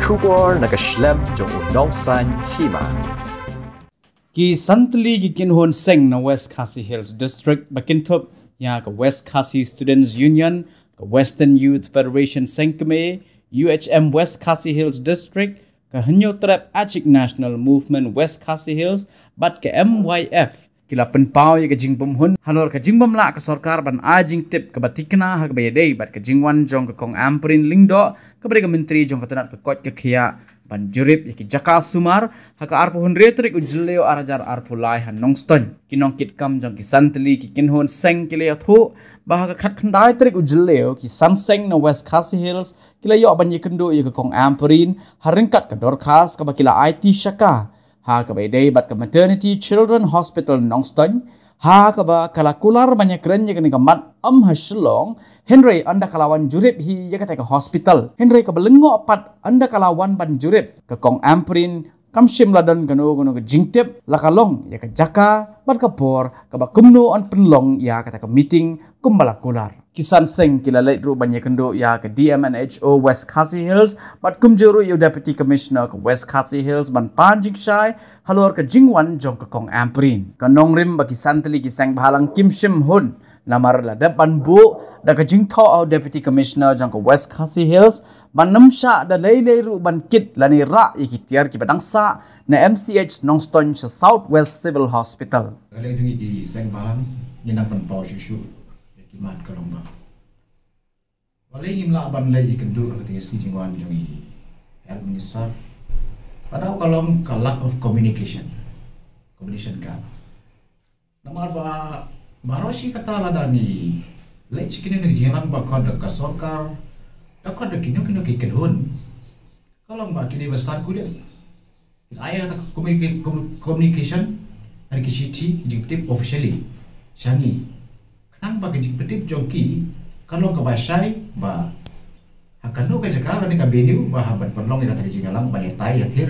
Kubor nakaslem jong unongsan hima. Ki santli ki kinhon seng na West Khasi Hills District bakintop ya ka West Khasi Students Union, ka Western Youth Federation Sengkeme, UHM West Khasi Hills District, ka Hanyo Trap Achik National Movement West Khasi Hills, bat ka MYF kila penpau ya ka jingbom hun halor ka jingbom la ka sarkar ban ajing tip ka batikna ha ka bayadei bat ka jingwan jong ka kong amprin lingdo ka bari ka menteri jong ka tanat ka kot ka khia ban jurip ya ki jaka sumar ha ka arpo hun retrik ujleo arajar arpo lai han nongston kinong kit kam jong ki santli ki kinhon seng kile thu ba ka khat khandai trik ujleo ki sanseng na West Khasi Hills kila yo ban yekendo ya ka kong amprin haringkat ka dorkas ka bakila IT shaka ha ka bay day bat ka maternity children hospital nongston ha ka ba kalakular banyak keren ya ka mat haslong Henry anda kalawan jurip hi ya ka hospital Henry ka belengo pat anda kalawan ban jurip ka kong amprin kamshim ladan kano ka jingtip lakalong ya ka jaka bat ka por ka ba kumno on penlong ya ka meeting kumbalakular kisan seng kila late ru banyak kendo ya ke DMNHO West Khasi Hills bat kumjuru yu deputy commissioner ke West Khasi Hills ban panjing shai halor ke jingwan jong ke kong amprin kanong rim bagi santli kisang bahalang kim shim hun namar la depan bu da ke jingtho au deputy commissioner jong ke West Khasi Hills ban namsha da lei ru ban kit lani ra ikitiar ki badang sa na MCH nongston sa Southwest Civil Hospital kali ini di seng bahalang yenang pan pau shu mat kalomba wala ngim la ban lay ikendu akati si jingwan jongi health minister pada kalom ka lack of communication gap namar ba baroshi kata ladani lay chikine ngi jilang ba kod ka sarkar da kod kino kikedhun kalom ba kini besar kude ayah ta communication ari kishiti jingtip officially shangi nang bagi jipetip jongki kalau ke basai ba hakanu ke jakar ni ka beniu ba haban perlong ina tadi jingalang ba tai akhir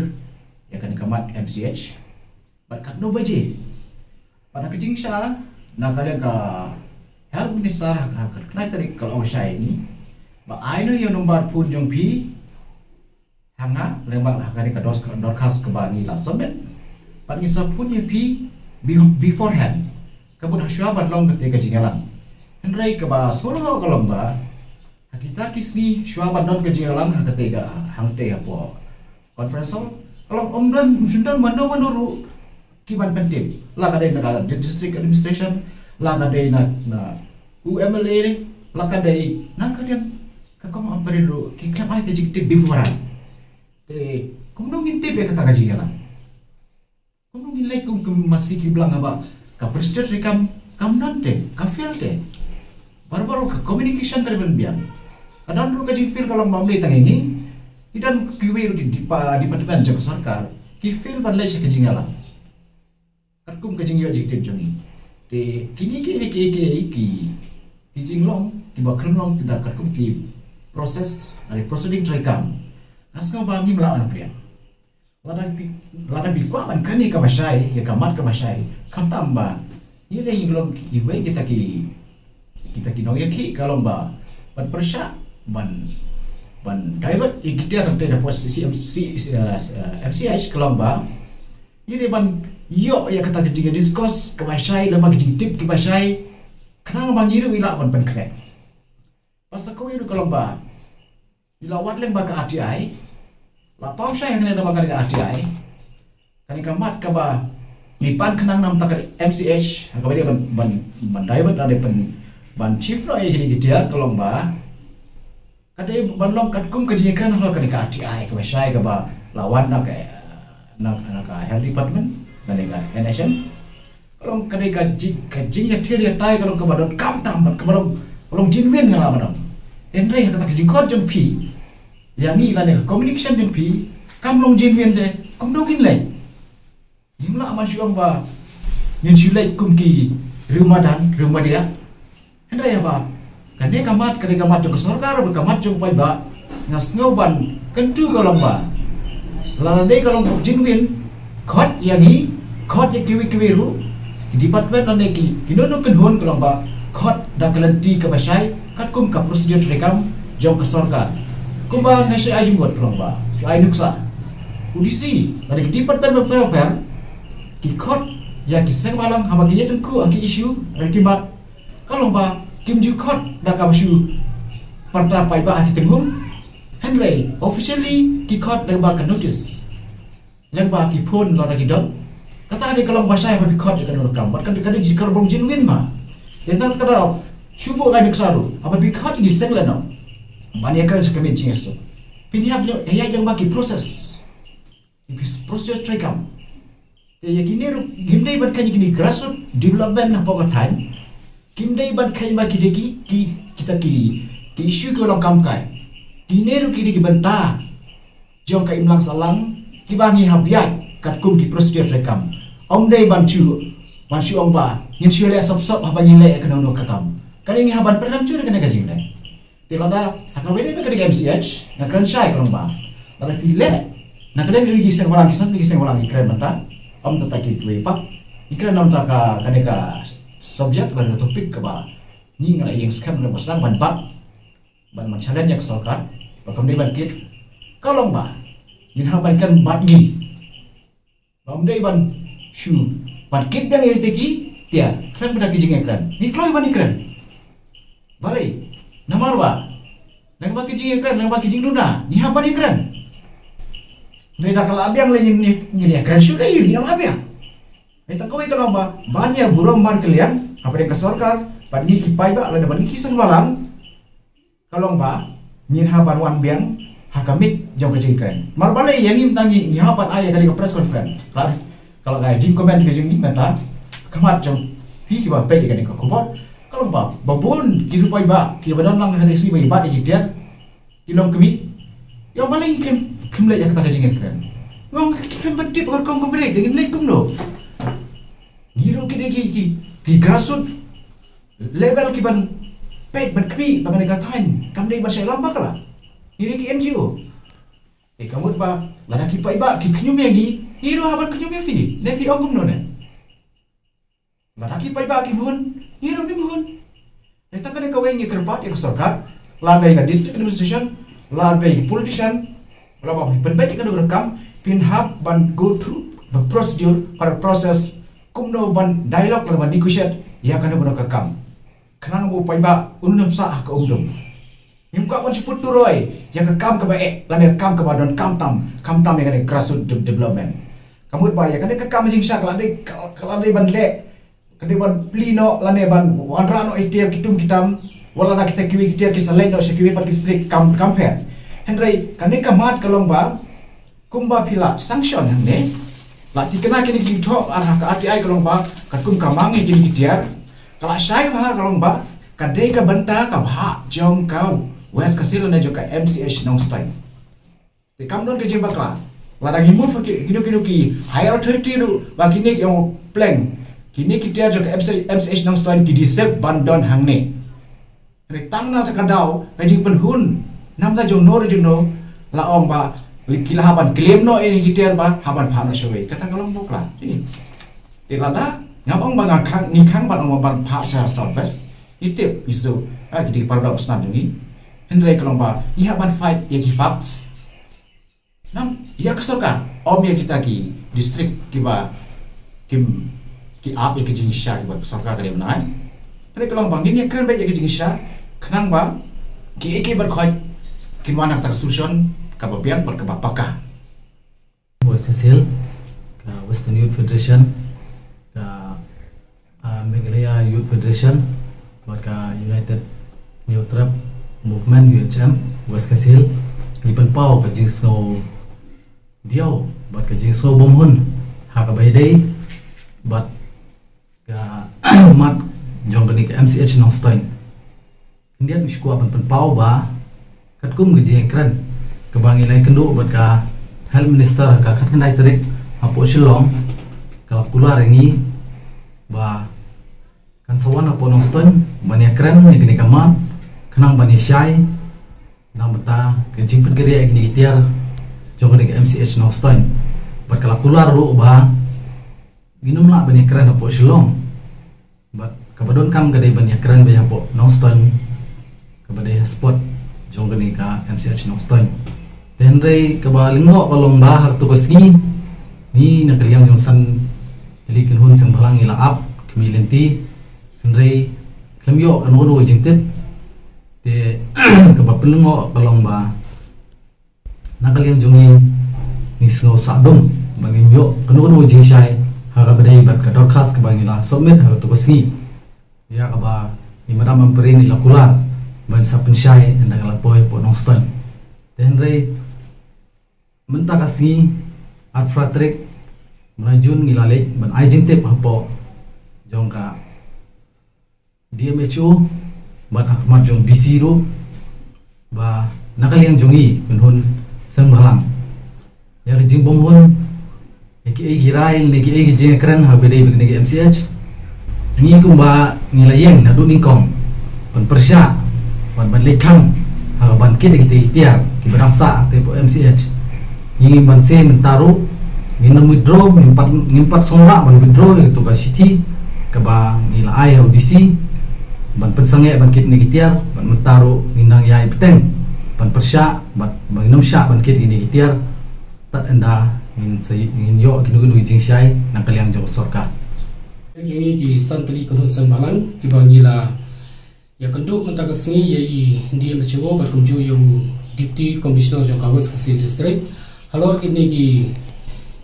ya kan kamat MCH ba kanu baje pada kejing sya na kalian ka health minister hakar kenai tadi kalau basai ni ba aino yo nomor pun jongpi hanga lembang hakani ka dorkas ke bani la sabet ba ni sapun ye pi beforehand kabut hasyua badlong ketika jingalang Henry ke ba solo kalomba kita kisni syua badon ke jingalang ketika hangte apo conference kalau omdan sundan mano kiban penting la kadai na district administration la kadai na UMLA la kadai na kadang kakong amperiru ki klap ai ke jikte bifuran te kumno nginte be kata jingalang kumno ngilai kum masih ki bilang apa ka president rekam kamnon de ka feel de baru ke communication dari biang kadang dulu kaji feel kalau mamli tang ini idan kiwe di departemen jaga sarkar ki feel banlai se kaji ngalang karkum kaji yo jikte jongi de kini ki jinglong ki bakram long tidak karkum ki proses dari proceeding rekam aska bangi melawan priang lada bi kwa ban kani ka basai ya kamat ka basai kam tamba ni le inglom ki we kita kinong ki kalau ba ban persya ban divert kita ada pada posisi MCH kalau ba ini ban yo ya kata kita discuss ka basai lama kita tip ka basai kenang mangiru ila ban kre pas ko itu kalau ba dilawat lem ba ka ATI la pau saya yang ada bakal ATI kan kamat ka ba ipan kenang nam tak MCH ka dia ban divert ada ban chief lo ini kita kalau ba kadai ban long katkum kajikan lo kan ka ATI ka basai ka ba lawan na ka health department dan ka NHM kalau kadai ka jing ya tiria tai kalau ka badon kam tam ka balong jinmen ngala badon enre kata ka jingkot jempi yang ini lah communication jempi kam long jinmen de kom dogin lai jimla masyuang ba nin silai kumki rumah dia Hendra ya ba kadai kamat jong sarkar ba kamat jong pai ba ngas ngoban kentu kalau ba lana dei kalau jinmen khot yang ini khot ya kiwi ru department ane ki kinono kenhon kalau ba khot da kalanti ka basai kat kum ka prosedur rekam jong ka sarkar kumba ngai sai ajung buat kalau ba ai nuksa udisi dari department welfare ki khot ya ki seng walang haba ki yetun ku ki issue ki mat kalong ba kim ju khot da ka shu parta pai ba ki tenghum henry officially ki khot da ba ka notice leng ba ki phone lo da ki dong kata ni kalong ba sai ba ki khot ka no kam bat kan ka di kar bong jinwin ma dental kada shubo ga nuksa ru apa bi khot ki seng la no bani akan sekami jingeso piniap yo ya yang ba ki process proses trekam ya gini gimdai ban kany gini grassroots development na pokatan gimdai ban kany ma kideki kita ki issue ko long kam kai gineru kidi ki banta jong kai imlang salang ki bangi habiat kat kum ki proses trekam om dai ban chu ong ba ngin syule sop ha bangi le ka no kakam kani ngi haban pernam chu kana ka jingle tilada akawele ba kadi MCH na kan syai ko ba ada pile na kadang lagi kisah orang ikran mata om tata ki dua pak ikran nam taka kaneka subjek dan topik ke ba ni ngala yang skam na basang ban challenge yak sarkar bakam ni ban kit kalong ba ngin ha ban kan bat ni bam dei ban shu ban kit bang ye teki tia kan benda ki jing ikran ni kloi ban ikran balai namar ba nang ba ki jing ikran nang ba ki jing duna ni ha ban ikran Nida kalau abiang lagi ni keren sudah ini nama abiang. Kita kau kalau banyak burung mar kalian, apa yang kesorkar, pagi kipai ba, lalu pagi kisah malam. Kalau ni haban wan biang, hakamit jauh kecil keren. Mar balai yang ini tangi ni haban ayah kali ke press conference. Kalau gaya jing komen ke jing ni menta, kamat jauh pi kiba pe kali ke kubur. Kalau babun kirupai ba, kirupai lang hati si ba di dia, kilom kami. Yang paling kimlek yang kita jingin keren. Ngong kita berdip orang kong berek dengan lekum no. Giro kita ki grassroots level kiban pet ban kmi bangan katain kam dei basai lamba kala. Ini ki NGO. Kamu ba lada ki pai ba ki knyum yangi giro haban knyum yang fini. Nepi ogum no ne. Lada ki pai ba ki buhun giro ki buhun. Eta kan ka wengi kerpat yang sarkar landai na district administration landai politician kalau perbaiki kan rekam pinhab ban go through the procedure pada proses kumno ban dialog ban negotiate ya kan bono kakam kenang bu paiba unum sah ke umdum nimka ban siput turoi ya kakam ke bae lan kakam ke badon kam tam yang ada grassroots development kamu ba ya kan kakam jing syak lan dei ban le kan ban plino lan ban wanrano itiar kitam wala nak kita kiwi kita kisah no sekiwi pat distrik compare Henry kaneka mat kalong ba kumba pila sanction hang ne la ti kena kini ki tho an ha ka ATI kalong ba kat kum kamangi kini kidiar kala sai ba kalong ba kadai ka banta ka bha jong kau west kasilo na joka MCH nong style te kamdon ke jemba kla la dangi mu fakir kino ki higher authority ru ba kini yang plan kini kidiar joka MCH nong style ki disep bandon hang ne Retang na takadaw kajing penhun namda jong nor jong no la ong ba kila haban claim no ini gitar ba haban phang na shoi kata kalong bokla ini tilada ngabang ba ngakang ni khang ban ong ban pha sa southwest itip isu jadi paradox na jungi henry kalong ba ni haban fight ya ki facts nam ya kesokan om ya kita ki district kiba kim ki ap ya ki jingsha kiba sarkar kare nai henry kalong ba ni kren ba ya ki jingsha khnang ba ki eke bar khoi Gimana tak solution kababian berkebapakah? West Hasil, ke Western Youth Federation, ke Meghalaya Youth Federation, ke United New Trap Movement UHM, West Hasil, ipan pau ke jingsno diau, buat ke jingsno bomhun, hakabaydai, buat ke mat jong ke MCH Nongstoin. Kemudian misku apan pau ba kum gejeng keren kebangilai kendu buat ka health minister ka kat kendai terik apo silong kalau keluar ini ba kan sawan apo Nongstoin banyak keren yang kini kaman kenang banyak syai nang beta kejing pergeria ini itiar jong ke MCH Nongstoin buat kalau keluar ru ba minum lah banyak keren apo silong buat kabadon kam gadai banyak keren banyak apo Nongstoin kabadai spot jong ke MCH Nongstoin dan Henry kebalingo kolong bahar tu kesgi ni nak kalian jongsan jadi kenhun sang balang ila up kemilenti Henry klamyo anodo jingtip te kebapelengo kolong ba nak kalian jongi ni snow sadum bangin yo kenodo jingshai haga bedai bat ka dorkas kebangila submit haga tu kesgi ya kaba ni madam amperin ila kular ban sa pensyai endang la boy po noston Henry mentah kasih art fratrik menajun ngilalik ban ajing tip hapo jongka DMHO bat Ahmad jong BC ru ba nakaliang jongi penhun sang balang ya jing bomhun eki girail negi eki jing keren habede negi MCH ni kumba nilayeng nadu ningkong ban persya ban lekam ha ban kid eki tiar ki berangsa te MCH ni manse mentaru ni withdraw ngimpat songa ban withdraw itu ka city ka ba nila ai audisi ban pensange ban kit negitiar ban mentaru nindang yai peteng ban persya ban nginum sya ban kit negitiar tat anda ngin yo kinu jing syai nang kaliang jong sorka ini di santri kunut sembalang di bangila ya kenduk mentakasni yai dia mencoba berkunjung yang Deputy Commissioner jong Kawas Kasih District halor kini ki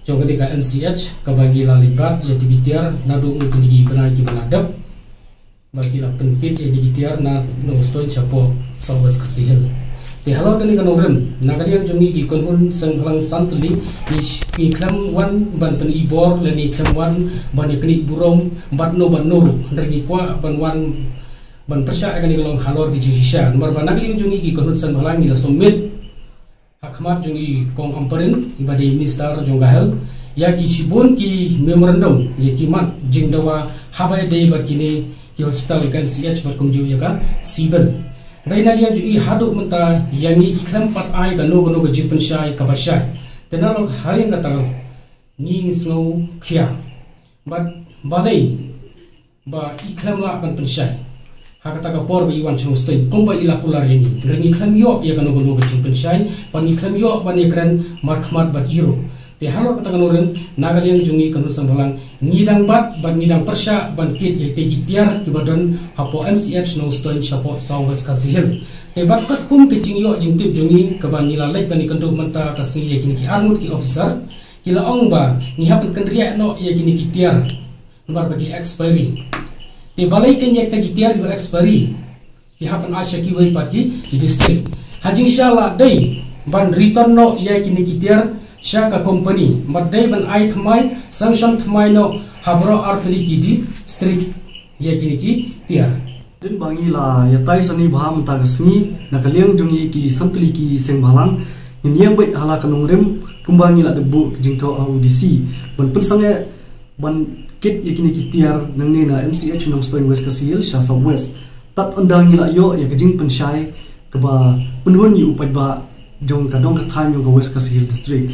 jong ketika MCH kabagila libat ya digitiar nadu kini ki benar ki beladap bagila penkit ya digitiar na nostoi chapo Southwest Kasih di halor kini kanorem nagarian jongi ki konun senghalang santli ki klam wan ban pen ibor leni klam wan ban kini burong batno regi kwa ban wan ban persya akan ikalong halor ki jisha nomor banagli jongi ki konun senghalang ila somit Hakmat jongi kong amperin ibadai minister jonggahel ya ki shibun ki memorandum ya kimat jing dawa habai dei bakini ki hospital kan MCH berkumju ya ka sibel raina lian ju i hadu menta yangi ikram pat ai ka no ka jipen shai ka bashai tenalok haring kata ni snow khia but balai ba ikram la kan penshai hakata ka por ba iwan chung stoi kumba ila kular yani ngi kham yo ya kanu kanu ka chimpin shai pan ni kham yo ban ekran markhmat bat iro te halor kata kanu ren nagaliang jungi kanu sambalang ngidang bat ban ngidang persya ban kit ye te gitiar ki badan hapo MCH no stoi chapo Southwest Kasih te bat kat kum ke jing yo jing tip jungi ka ban nila lek ban ikandu manta kasih ye kini ki armut ki officer kila ong ba ni hapen kendria no ye kini gitiar nomor bagi expiry te balai kan yak tagi tiar ber expiry ki hapan asya ki wai pagi district hajing inshallah dai ban return no ya kini ki tiar syaka company madai ban ai thmai sanction thmai no habro arthli ki district ya kini ki tiar din bangila ya tai sani baham tagasni nakaliang jungi ki santli ki sengbalang niam bai hala kanungrem kumbangila debu jingto audisi ban pensange ban kit yakini kitiar nangne na MCH nang stoi West Kasih Sha Southwest tat andang ngila yo ya kajing pensyai keba penhun yu upai ba jong kadong kathan yo West Kasih District